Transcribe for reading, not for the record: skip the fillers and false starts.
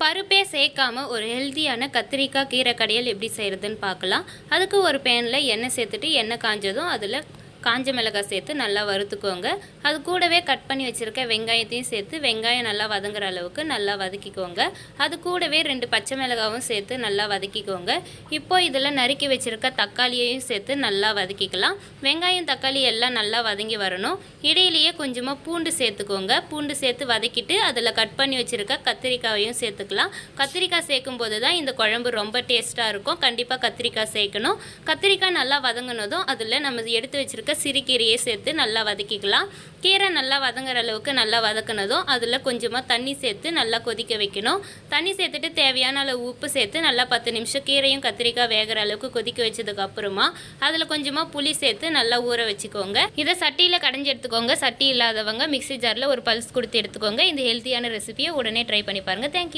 பருப்பே சேர்க்காம ஒரு ஹெல்த்தியான கத்திரிக்காய் கீரை கடையல் எப்படி செய்கிறதுன்னு பார்க்கலாம். அதுக்கு ஒரு பேனில் எண்ணெய் சேர்த்துட்டு எண்ணெய் காஞ்சதும் அதில் காஞ்ச மிளகாய் சேர்த்து நல்லா வறுத்துக்கோங்க. அது கூடவே கட் பண்ணி வச்சுருக்க வெங்காயத்தையும் சேர்த்து வெங்காயம் நல்லா வதங்குற அளவுக்கு நல்லா வதக்கிக்கோங்க. அது கூடவே 2 பச்சை மிளகாவும் சேர்த்து நல்லா வதக்கிக்கோங்க. இப்போ இதில் நறுக்கி வச்சுருக்க தக்காளியையும் சேர்த்து நல்லா வதக்கிக்கலாம். வெங்காயம் தக்காளி எல்லாம் நல்லா வதங்கி வரணும். இடையிலேயே கொஞ்சமாக பூண்டு சேர்த்துக்கோங்க. பூண்டு சேர்த்து வதக்கிட்டு அதில் கட் பண்ணி வச்சுருக்க கத்திரிக்காயையும் சேர்த்துக்கலாம். கத்திரிக்காய் சேர்க்கும் போது தான் இந்த குழம்பு ரொம்ப டேஸ்ட்டாக இருக்கும். கண்டிப்பாக கத்திரிக்காய் சேர்க்கணும். கத்திரிக்காய் நல்லா வதங்கினதும் அதில் நம்ம எடுத்து வச்சுருக்க சிறுகீரையை சேர்த்து நல்லா வதக்கிக்கலாம். கீரை நல்லா வதங்குற அளவுக்கு நல்லா வதக்கினதும் அதில் கொஞ்சமாக தண்ணி சேர்த்து நல்லா கொதிக்க வைக்கணும். தண்ணி சேர்த்துட்டு தேவையான அளவு உப்பு சேர்த்து நல்லா 10 நிமிஷம் கீரையும் கத்திரிக்காய் வேகிற அளவுக்கு கொதிக்க வச்சதுக்கு அப்புறமா அதில் கொஞ்சமாக புளி சேர்த்து நல்லா ஊற வச்சுக்கோங்க. இதை சட்டியில் கடைஞ்சி எடுத்துக்கோங்க. சட்டி இல்லாதவங்க மிக்ஸி ஜாரில் ஒரு பல்ஸ் கொடுத்து எடுத்துக்கோங்க. இந்த ஹெல்த்தியான ரெசிபியை உடனே ட்ரை பண்ணி பாருங்கள். தேங்க்யூ.